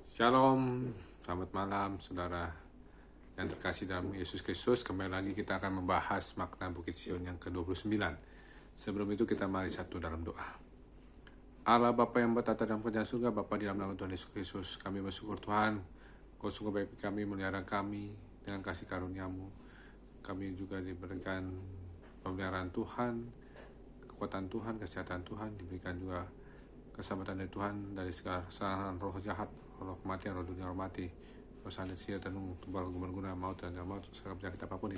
Shalom, selamat malam saudara yang terkasih dalam Yesus Kristus. Kembali lagi kita akan membahas makna Bukit Sion yang ke-29. Sebelum itu kita mari satu dalam doa. Allah Bapa yang bertata dalam kerajaan surga, Bapa di dalam nama Tuhan Yesus Kristus, kami bersyukur Tuhan, Kau sungguh baik kami, melihara kami dengan kasih karunia-Mu. Kami juga diberikan pemeliharaan Tuhan, kekuatan Tuhan, kesehatan Tuhan, diberikan juga keselamatan dari Tuhan dari segala kesalahan roh jahat, roh kematian, roh dunia, roh mati, roh sandet, sia, tenung, tubal, guna, maut, dan maut, segala penyakit apapun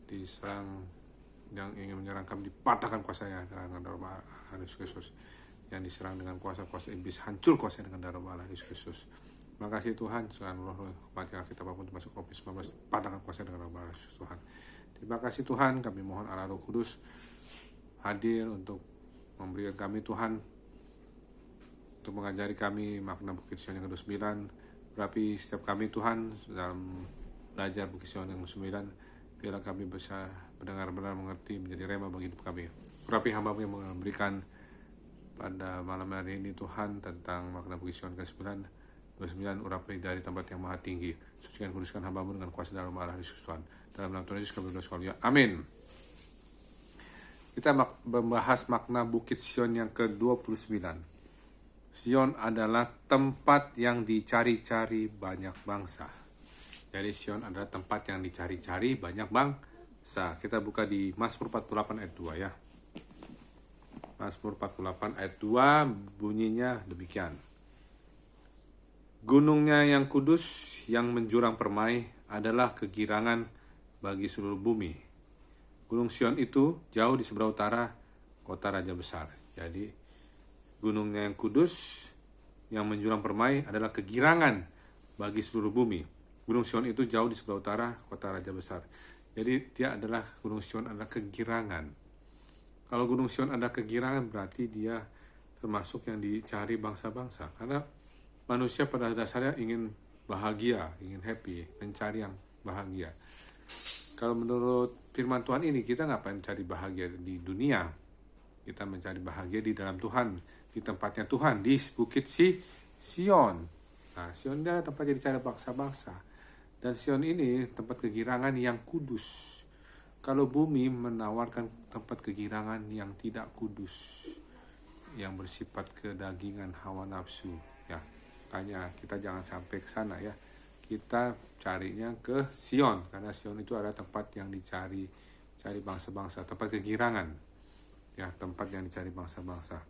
diserang yang ingin menyerang kami, dipatahkan kuasanya dengan darah Yesus Kristus. Yang diserang dengan kuasa-kuasa iblis, hancur kuasanya dengan darah Yesus Kristus. Terima kasih Tuhan, selain roh kematian kita apapun termasuk COVID-19, patahkan kuasanya dengan darah Yesus Tuhan. Terima kasih Tuhan, kami mohon Allah Roh Kudus hadir untuk memberikan kami Tuhan, untuk mengajari kami makna Bukit Sion yang ke-29. Berapi setiap kami Tuhan dalam belajar Bukit Sion yang ke-9, biarlah kami bisa benar-benar mengerti, menjadi rema bagi hidup kami. Berapi hamba-Mu yang memberikan pada malam hari ini Tuhan tentang makna Bukit Sion ke-29, urapi dari tempat yang maha tinggi. Sucikan kuduskan hamba-Mu dengan kuasa dalam Allah Yesus Tuhan. Dalam nama Tuhan Yesus kami berdoa, amin. Kita membahas makna Bukit Sion yang ke-29. Sion adalah tempat yang dicari-cari banyak bangsa. Jadi Sion adalah tempat yang dicari-cari banyak bangsa. Kita buka di Mazmur 48 ayat 2 ya. Mazmur 48 ayat 2 bunyinya demikian. Gunungnya yang kudus, yang menjurang permai, adalah kegirangan bagi seluruh bumi. Gunung Sion itu jauh di sebelah utara kota Raja Besar. Jadi gunungnya yang kudus, yang menjulang permai, adalah kegirangan bagi seluruh bumi. Gunung Sion itu jauh di sebelah utara kota Raja Besar. Jadi Gunung Sion adalah kegirangan. Kalau Gunung Sion ada kegirangan, berarti dia termasuk yang dicari bangsa-bangsa. Karena manusia pada dasarnya ingin bahagia, ingin happy, mencari yang bahagia. Kalau menurut firman Tuhan ini, kita ngapain cari bahagia di dunia? Kita mencari bahagia di dalam Tuhan, di tempatnya Tuhan, di Bukit Sion. Nah, Sion adalah tempat yang dicari bangsa-bangsa. Dan Sion ini tempat kegirangan yang kudus. Kalau bumi menawarkan tempat kegirangan yang tidak kudus, yang bersifat kedagingan, hawa nafsu, ya, makanya kita jangan sampai ke sana ya. Kita carinya ke Sion, karena Sion itu adalah tempat yang dicari bangsa-bangsa, tempat kegirangan. Ya, tempat yang dicari bangsa-bangsa.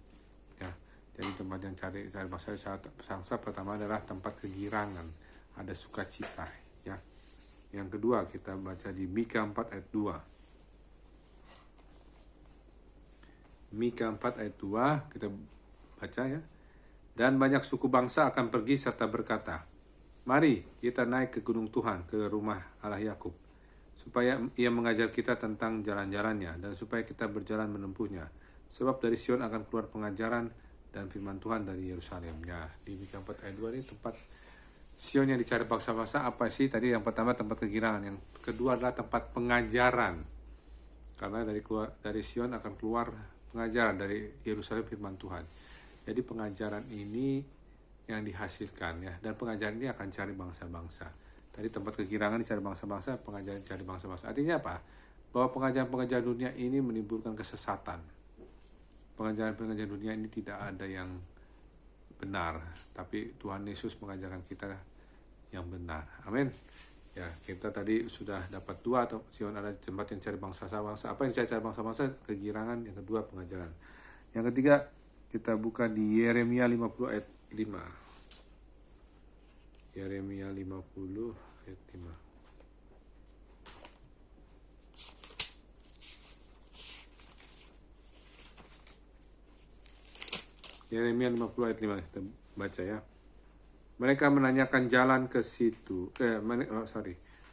Ya, jadi tempat yang cari bangsa pertama adalah tempat kegirangan, ada sukacita. Ya, yang kedua kita baca di Mika 4 ayat 2. Mika 4 ayat 2 kita baca ya. Dan banyak suku bangsa akan pergi serta berkata, mari kita naik ke gunung Tuhan, ke rumah Allah Yakub, supaya ia mengajar kita tentang jalan-jalannya, dan supaya kita berjalan menempuhnya. Sebab dari Sion akan keluar pengajaran dan firman Tuhan dari Yerusalem. Ya, di Mika 4 ayat 2 ini tempat Sion yang dicari bangsa-bangsa apa sih? Tadi yang pertama tempat kegirangan, yang kedua adalah tempat pengajaran. Karena dari Sion akan keluar pengajaran, dari Yerusalem firman Tuhan. Jadi pengajaran ini yang dihasilkan ya, dan pengajaran ini akan cari bangsa-bangsa. Tadi tempat kegirangan dicari bangsa-bangsa, pengajaran dicari bangsa-bangsa. Artinya apa? Bahwa pengajaran-pengajaran dunia ini menimbulkan kesesatan. Pengajaran-pengajaran dunia ini tidak ada yang benar, tapi Tuhan Yesus mengajarkan kita yang benar. Amin. Ya, kita tadi sudah dapat dua, atau Sion ada tempat yang cari bangsa-bangsa. Apa yang cari bangsa-bangsa? Kegirangan. Yang kedua pengajaran. Yang ketiga kita buka di Yeremia 50 ayat 5. Yeremia 50 ayat 5. Yeremia 50 ayat 5 kita baca ya. Mereka menanyakan jalan ke situ.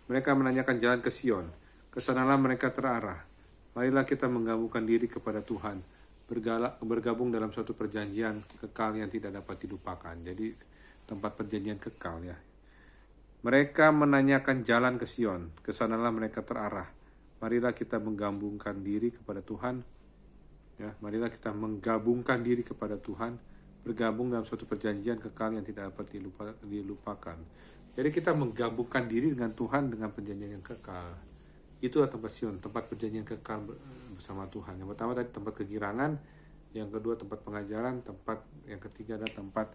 Mereka menanyakan jalan ke Sion. Kesanalah mereka terarah. Marilah kita menggabungkan diri kepada Tuhan, bergabung dalam suatu perjanjian kekal yang tidak dapat dilupakan. Jadi tempat perjanjian kekal ya. Mereka menanyakan jalan ke Sion. Kesanalah mereka terarah. Marilah kita menggabungkan diri kepada Tuhan. Ya, marilah kita menggabungkan diri kepada Tuhan, bergabung dalam suatu perjanjian kekal yang tidak dapat dilupakan. Jadi kita menggabungkan diri dengan Tuhan dengan perjanjian yang kekal. Itulah tempat Sion, tempat perjanjian kekal bersama Tuhan. Yang pertama tadi tempat kegirangan, yang kedua tempat pengajaran, yang ketiga adalah tempat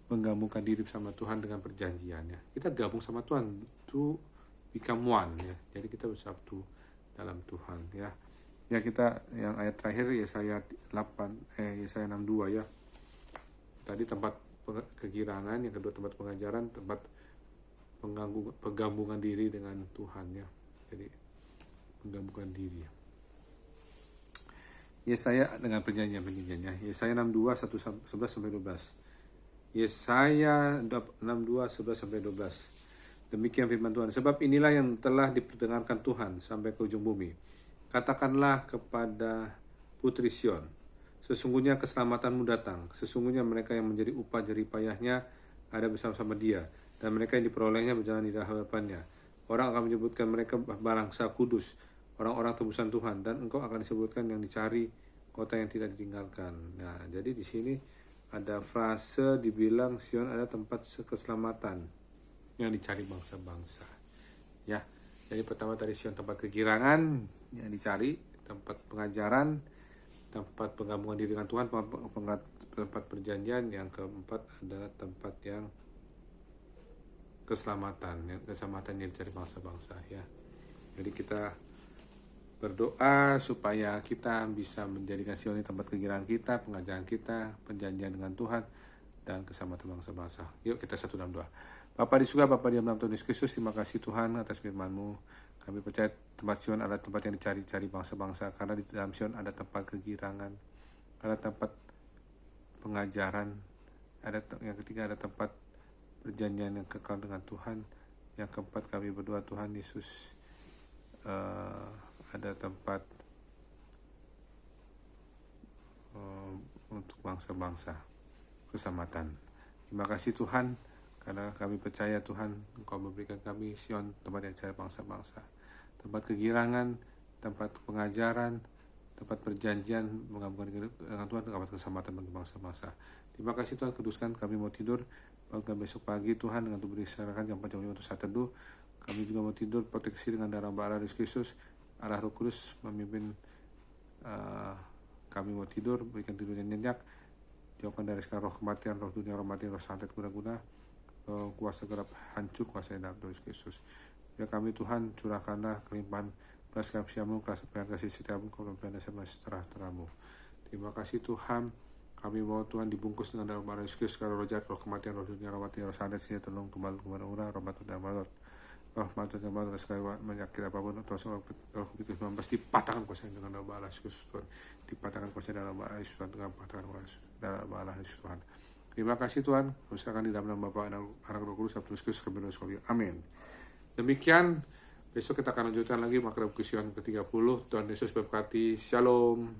menggabungkan diri bersama Tuhan dengan perjanjiannya. Kita gabung sama Tuhan, to become one ya. Jadi kita bersatu dalam Tuhan ya. Ya kita yang ayat terakhir Yesaya 62 ya. Tadi tempat kegirangan, yang kedua tempat pengajaran, tempat penggabungan diri dengan Tuhan ya. Jadi menggabungkan diri. Yesaya dengan perjanjiannya. Yesaya 62 11 sampai 12. Yesaya 62 11 sampai 12. Demikian firman Tuhan. Sebab inilah yang telah diperdengarkan Tuhan sampai ke ujung bumi. Katakanlah kepada putri Sion, sesungguhnya keselamatanmu datang. Sesungguhnya mereka yang menjadi upah jerih payahnya ada bersama-sama dia, dan mereka yang diperolehnya berjalan di hadapannya. Orang akan menyebutkan mereka bangsa kudus, orang-orang tebusan Tuhan, dan engkau akan disebutkan yang dicari, kota yang tidak ditinggalkan. Nah, jadi di sini ada frase dibilang Sion ada tempat keselamatan yang dicari bangsa-bangsa. Ya, jadi pertama tadi Sion tempat kegirangan yang dicari, tempat pengajaran, tempat penggabungan diri dengan Tuhan, tempat perjanjian. Yang keempat adalah tempat yang keselamatan yang dicari bangsa-bangsa ya. Jadi kita berdoa supaya kita bisa menjadikan Sion tempat kegirangan kita, pengajaran kita, perjanjian dengan Tuhan, dan keselamatan bangsa-bangsa. Yuk kita satu dalam doa. Bapa di surga, Bapa di dalam Tuhan Yesus Kristus, terima kasih Tuhan atas firman-Mu. Kami percaya tempat Sion adalah tempat yang dicari-cari bangsa-bangsa, karena di dalam Sion ada tempat kegirangan, ada tempat pengajaran, yang ketiga ada tempat perjanjian yang kekal dengan Tuhan, yang keempat kami berdoa Tuhan Yesus ada tempat untuk bangsa-bangsa, keselamatan. Terima kasih Tuhan, karena kami percaya Tuhan Engkau memberikan kami Sion, tempat yang dicari bangsa-bangsa, tempat kegirangan, tempat pengajaran, tempat perjanjian menggabungkan dengan Tuhan, tempat keselamatan bagi bangsa-bangsa. Terima kasih Tuhan, kuduskan kami mau tidur, bangun besok pagi Tuhan dengan tubuh disediakan jam 4 jam 5 untuk saat teduh. Kami juga mau tidur proteksi dengan darah Allah Yesus Kristus. Allah Roh Kudus memimpin kami mau tidur, berikan tidur yang nyenyak, jauhkan dari segala roh kematian, roh dunia, roh mati, roh santet guna-guna, kuasa gelap hancur, kuasa dalam Yesus Kristus. Ya kami Tuhan, curahkanlah kelimpahan belas kasih-Mu, kasih setiamu, kemampuan dasar sejahtera-Mu. Terima kasih Tuhan, kami mau Tuhan dibungkus dengan dalam darah Yesus Kristus, kalau roh jahat, roh kematian, roh dunia, roh mati, roh santet, sini tolong kembali urah, roh matut dan malot. Roh matut dan malot, sekali menyakit apapun, terus roh kubitus pasti patahkan kuasa dengan dalam darah Yesus Kristus Tuhan. Dipatahkan kuasa dalam darah Yesus Tuhan, dengan patahkan kuasa dalam darah Yesus Tuhan. Terima kasih Tuhan, usahakan di dalam nama Bapa, Anak, Roh Kudus, Sabtu Kristus, kami berdoa sekali. Amin. Demikian, besok kita akan lanjutkan lagi makna Sion ke-30. Tuhan Yesus berkati. Shalom.